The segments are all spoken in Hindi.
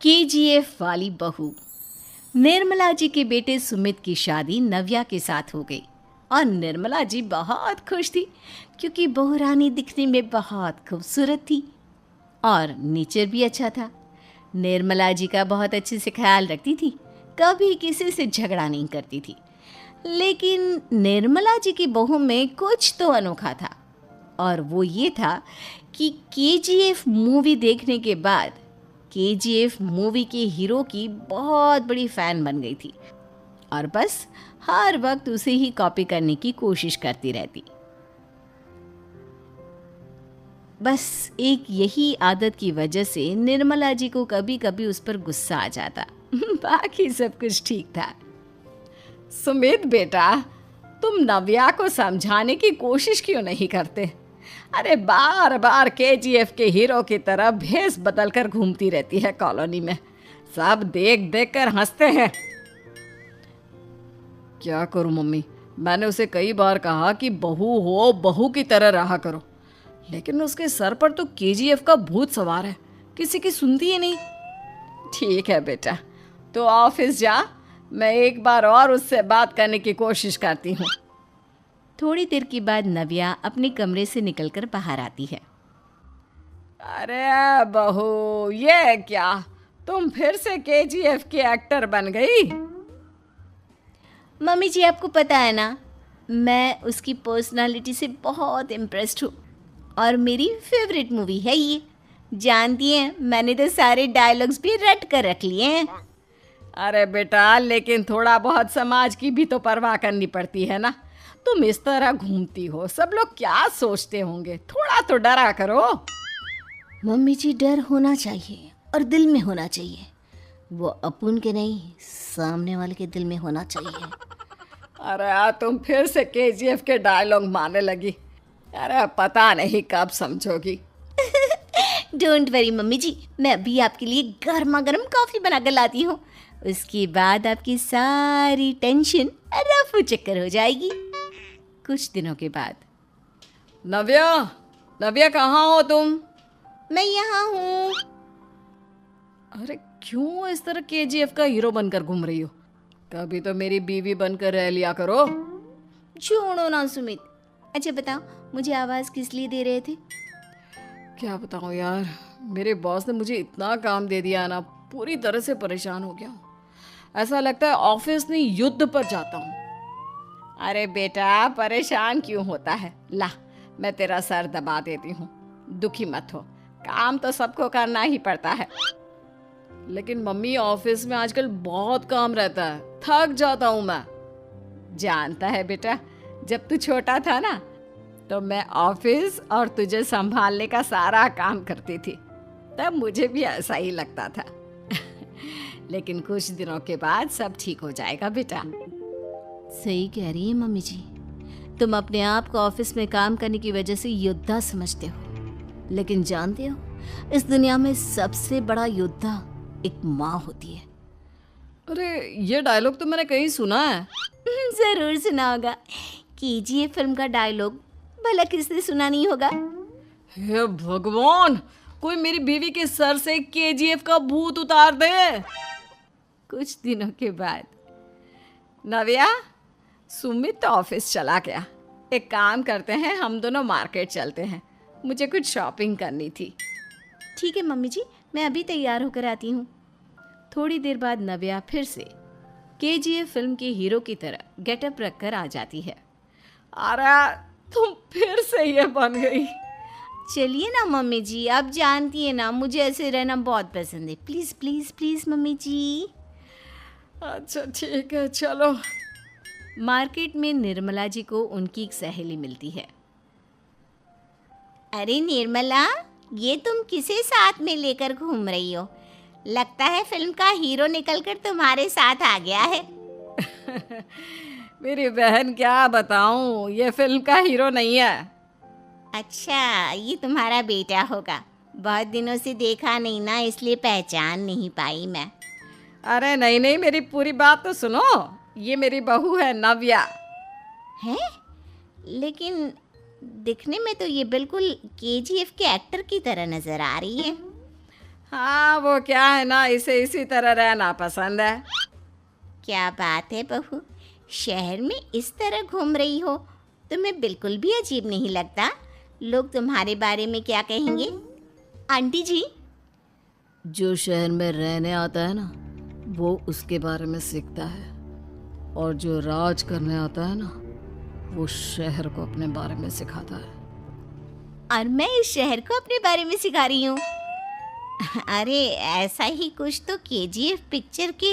केजीएफ वाली बहू। निर्मला जी के बेटे सुमित की शादी नव्या के साथ हो गई और निर्मला जी बहुत खुश थी क्योंकि बहू रानी दिखने में बहुत खूबसूरत थी और नेचर भी अच्छा था। निर्मला जी का बहुत अच्छे से ख्याल रखती थी, कभी किसी से झगड़ा नहीं करती थी। लेकिन निर्मला जी की बहू में कुछ तो अनोखा था और वो ये था कि केजीएफ मूवी देखने के बाद केजीएफ मूवी के हीरो की बहुत बड़ी फ़ैन बन गई थी और बस हर वक्त उसे ही कॉपी करने की कोशिश करती रहती। बस एक यही आदत की वजह से निर्मला जी को कभी कभी उस पर गुस्सा आ जाता। बाकी सब कुछ ठीक था। सुमित बेटा, तुम नव्या को समझाने की कोशिश क्यों नहीं करते? अरे बार बार केजीएफ के हीरो की तरह भेस बदल कर घूमती रहती है कॉलोनी में, सब देख देख कर हंसते हैं। क्या करूं मम्मी, मैंने उसे कई बार कहा कि बहू हो, बहू की तरह रहा करो, लेकिन उसके सर पर तो केजीएफ का भूत सवार है, किसी की सुनती ही नहीं। ठीक है बेटा, तो ऑफिस जा, मैं एक बार और उससे बात करने की कोशिश करती हूँ। थोड़ी देर के बाद नव्या अपने कमरे से निकलकर बाहर आती है। अरे बहू, ये क्या, तुम फिर से केजीएफ की एक्टर बन गई? मम्मी जी, आपको पता है ना, मैं उसकी पर्सनालिटी से बहुत इम्प्रेस्ड हूँ और मेरी फेवरेट मूवी है ये। जानती हैं, मैंने तो सारे डायलॉग्स भी रट कर रख लिए हैं। अरे बेटा, लेकिन थोड़ा बहुत समाज की भी तो परवाह करनी पड़ती है ना। तुम इस तरह घूमती हो, सब लोग क्या सोचते होंगे, थोड़ा तो डरा करो। मम्मी जी, डर होना चाहिए और दिल में होना चाहिए, वो अपन के नहीं, सामने वाले के दिल में होना चाहिए। अरे तुम फिर से केजीएफ के डायलॉग मारने लगी। अरे पता नहीं कब समझोगी। डोंट वरी मम्मी जी, मैं अभी आपके लिए गर्मा गर्म कॉफ़ी बना कर लाती हूँ, उसके बाद आपकी सारी टेंशन रफू चक्कर हो जाएगी। कुछ दिनों के बाद। नव्या, नव्या कहाँ हो तुम? मैं यहाँ हूँ। अरे क्यों इस तरह केजीएफ का हीरो बनकर घूम रही हो? कभी तो मेरी बीवी बनकर रह लिया करो। छोड़ो ना सुमित। अच्छा बताओ, मुझे आवाज़ किस लिए दे रहे थे? क्या बताऊँ यार, मेरे बॉस ने मुझे इतना काम दे दिया ना, पूरी तरह से परेशान हो गया हूँ। ऐसा लगता है ऑफिस नहीं, युद्ध पर जाता हूँ। अरे बेटा, परेशान क्यों होता है? ला, मैं तेरा सर दबा देती हूँ, दुखी मत हो, काम तो सबको करना ही पड़ता है। लेकिन मम्मी, ऑफिस में आजकल बहुत काम रहता है, थक जाता हूँ मैं। जानता है बेटा, जब तू छोटा था ना, तो मैं ऑफिस और तुझे संभालने का सारा काम करती थी, तब मुझे भी ऐसा ही लगता था। लेकिन कुछ दिनों के बाद सब ठीक हो जाएगा बेटा। सही कह रही है मम्मी जी, तुम अपने आप को ऑफिस में काम करने की वजह से योद्धा समझते हो, लेकिन जानते हो, इस दुनिया में सबसे बड़ा योद्धा एक माँ होती है। अरे ये डायलॉग तो मैंने कहीं सुना है। जरूर सुना होगा, केजीएफ फिल्म का डायलॉग, भला किसने सुना नहीं होगा। हे भगवान, कोई मेरी बीवी के सर से केजीएफ का भूत उतार दे। कुछ दिनों के बाद। नव्या, सुमित तो ऑफिस चला गया, एक काम करते हैं, हम दोनों मार्केट चलते हैं, मुझे कुछ शॉपिंग करनी थी। ठीक है मम्मी जी, मैं अभी तैयार होकर आती हूँ। थोड़ी देर बाद नव्या फिर से केजीएफ फिल्म के हीरो की तरह गेटअप रखकर आ जाती है। अरे तुम फिर से ये बन गई। चलिए ना मम्मी जी, आप जानती है ना, मुझे ऐसे रहना बहुत पसंद है, प्लीज़ प्लीज़ प्लीज़ मम्मी जी। अच्छा ठीक है, चलो। मार्केट में निर्मला जी को उनकी एक सहेली मिलती है। अरे निर्मला, ये तुम किसे साथ में लेकर घूम रही हो? लगता है फिल्म का हीरो निकलकर तुम्हारे साथ आ गया है। मेरी बहन, क्या बताऊं, ये फिल्म का हीरो नहीं है। अच्छा, ये तुम्हारा बेटा होगा, बहुत दिनों से देखा नहीं ना, इसलिए पहचान नहीं पाई मैं। अरे नहीं नहीं, मेरी पूरी बात तो सुनो, ये मेरी बहू है नव्या। हैं? लेकिन दिखने में तो ये बिल्कुल केजीएफ के एक्टर की तरह नजर आ रही है। हाँ वो क्या है ना, इसे इसी तरह रहना पसंद है। क्या बात है बहू, शहर में इस तरह घूम रही हो, तुम्हें बिल्कुल भी अजीब नहीं लगता? लोग तुम्हारे बारे में क्या कहेंगे? आंटी जी, जो शहर में रहने आता है ना, वो उसके बारे में सीखता है, और जो राज करने आता है ना, वो शहर को अपने बारे में सिखाता है। और मैं इस शहर को अपने बारे में सिखा रही हूँ। अरे ऐसा ही कुछ तो केजीएफ पिक्चर के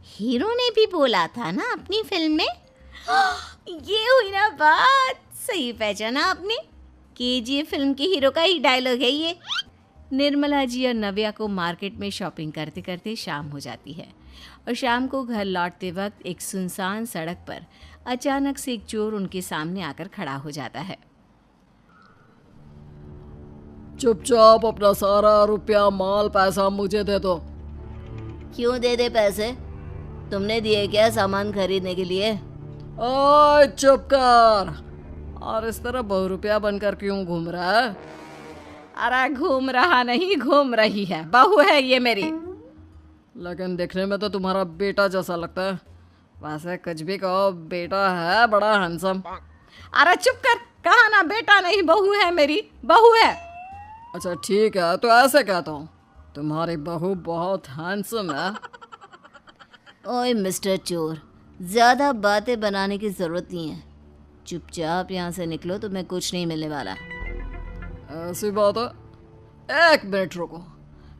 हीरो ने भी बोला था ना अपनी फिल्म में। ये हुई ना बात, सही पहचाना आपने, केजीएफ फिल्म के हीरो का ही डायलॉग है ये। निर्मला जी और नव्या को मार्केट में शॉपिंग करते करते शाम हो जाती है और शाम को घर लौटते वक्त एक सुनसान सड़क पर अचानक से एक चोर उनके सामने आकर खड़ा हो जाता है। चुपचाप अपना सारा रुपया माल पैसा मुझे दे दो। क्यों दे दे पैसे? तुमने दिए क्या सामान खरीदने के लिए? ओए चुप कर। और इस तरह बहुरुपया बनकर क्यों घूम रहा है? अरे घूम रहा नहीं, घूम रही है, बहू है ये मेरी। लेकिन देखने में तो तुम्हारा बेटा जैसा लगता है। वैसे कुछ भी कहो, बेटा है बड़ा हैंडसम। अरे चुप कर, कहा ना बेटा नहीं, बहू है मेरी, बहू है। अच्छा ठीक है, तो ऐसे कहता हूँ, तुम्हारी बहू बहुत हैंडसम है। ओए मिस्टर चोर, ज़्यादा बातें बनाने की ज़रूरत नहीं है, चुपचाप यहाँ से निकलो, तुम्हें कुछ नहीं मिलने वाला। ऐसी बात है, एक मिनट रुको।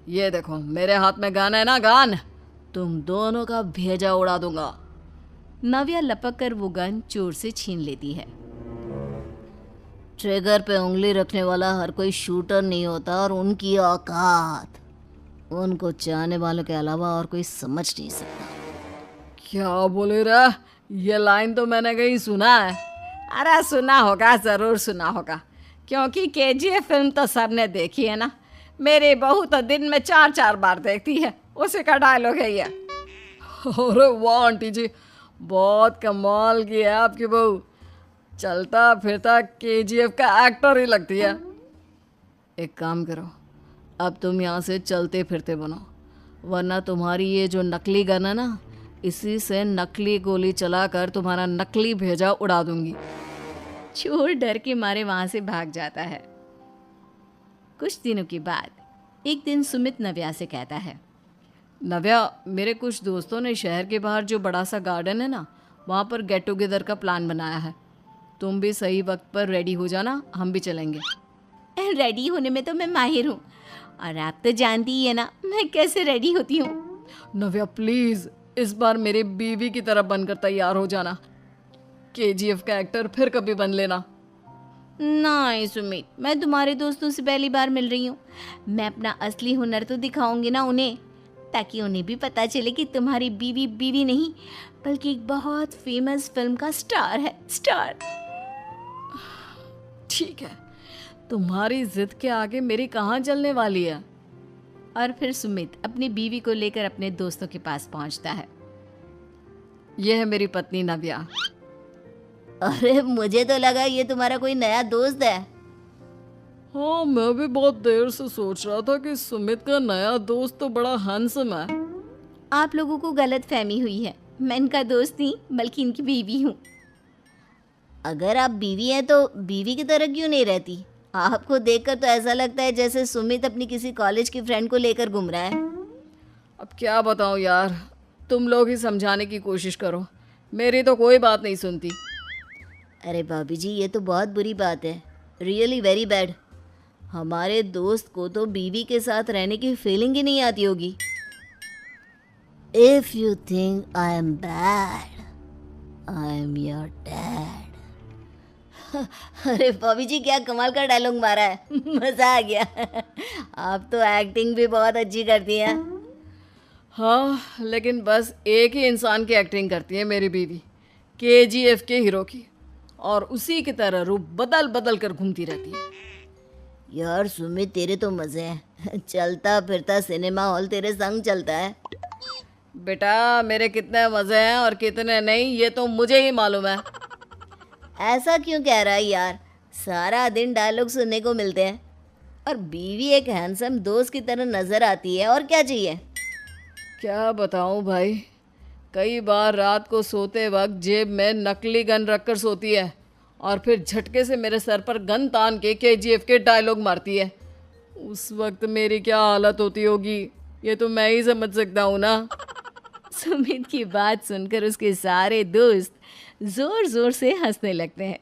ये देखो मेरे हाथ में गन है ना, गन, तुम दोनों का भेजा उड़ा दूंगा। नव्या लपक कर वो गन चोर से छीन लेती है। ट्रिगर पे उंगली रखने वाला हर कोई शूटर नहीं होता, और उनकी औकात उनको चाहने वालों के अलावा और कोई समझ नहीं सकता। क्या बोले रे? ये लाइन तो मैंने कहीं सुना है। अरे सुना होगा, ज़रूर सुना होगा, क्योंकि केजीएफ फिल्म तो सबने देखी है ना। मेरी बहू तो दिन में 4-4 बार देखती है, उसी का डायलॉग है ये। अरे वाह आंटी जी, बहुत कमाल की है आपकी बहू। चलता फिरता केजीएफ का एक्टर ही लगती है। एक काम करो, अब तुम यहाँ से चलते फिरते बनो, वरना तुम्हारी ये जो नकली गन है ना, इसी से नकली गोली चलाकर तुम्हारा नकली भेजा उड़ा दूंगी। चोर डर के मारे वहां से भाग जाता है। कुछ दिनों के बाद एक दिन सुमित नव्या से कहता है, नव्या, मेरे कुछ दोस्तों ने शहर के बाहर जो बड़ा सा गार्डन है ना, वहाँ पर गेट टुगेदर का प्लान बनाया है। तुम भी सही वक्त पर रेडी हो जाना, हम भी चलेंगे। रेडी होने में तो मैं माहिर हूँ, और आप तो जानती ही है ना मैं कैसे रेडी होती हूँ। नव्या प्लीज़, इस बार मेरे बीवी की तरह बनकर तैयार हो जाना। केजीएफ का एक्टर फिर कभी बन लेना। नहीं सुमित, मैं तुम्हारे दोस्तों से पहली बार मिल रही हूँ, मैं अपना असली हुनर तो दिखाऊंगी ना उन्हें, ताकि उन्हें भी पता चले कि तुम्हारी बीवी बीवी नहीं बल्कि एक बहुत फेमस फिल्म का स्टार है, स्टार। ठीक है, तुम्हारी जिद के आगे मेरी कहाँ जलने वाली है। और फिर सुमित अपनी बीवी को लेकर अपने दोस्तों के पास पहुंचता है। यह है मेरी पत्नी नव्या। अरे मुझे तो लगा ये तुम्हारा कोई नया दोस्त है। हाँ, मैं भी बहुत देर से सोच रहा था कि सुमित का नया दोस्त तो बड़ा हैंडसम है। आप लोगों को गलत फहमी हुई है, मैं इनका दोस्त नहीं बल्कि इनकी बीवी हूँ। अगर आप बीवी हैं तो बीवी की तरह क्यों नहीं रहती? आपको देखकर तो ऐसा लगता है जैसे सुमित अपनी किसी कॉलेज की फ्रेंड को लेकर घूम रहा है। अब क्या बताऊँ यार, तुम लोग ही समझाने की कोशिश करो, मेरी तो कोई बात नहीं सुनती। अरे भाभी जी, ये तो बहुत बुरी बात है, रियली वेरी बैड। हमारे दोस्त को तो बीवी के साथ रहने की फीलिंग ही नहीं आती होगी। If you think I am bad, I am your dad. अरे भाभी जी, क्या कमाल का डायलॉग मारा है, मज़ा आ गया। आप तो एक्टिंग भी बहुत अच्छी करती हैं। हाँ, लेकिन बस एक ही इंसान की एक्टिंग करती है मेरी बीवी, केजीएफ के हीरो की, और उसी की तरह रूप बदल बदल कर घूमती रहती है। यार सुमित, तेरे तो मज़े हैं, चलता फिरता सिनेमा हॉल तेरे संग चलता है। बेटा, मेरे कितने मज़े हैं और कितने नहीं ये तो मुझे ही मालूम है। ऐसा क्यों कह रहा है यार, सारा दिन डायलॉग सुनने को मिलते हैं। और बीवी एक हैंडसम दोस्त की तरह नजर आती है, और क्या चाहिए। क्या बताऊं भाई, कई बार रात को सोते वक्त जेब में नकली गन रखकर सोती है और फिर झटके से मेरे सर पर गन तान के केजीएफ के डायलॉग मारती है। उस वक्त मेरी क्या हालत होती होगी ये तो मैं ही समझ सकता हूँ ना। सुमित की बात सुनकर उसके सारे दोस्त जोर जोर से हंसने लगते हैं।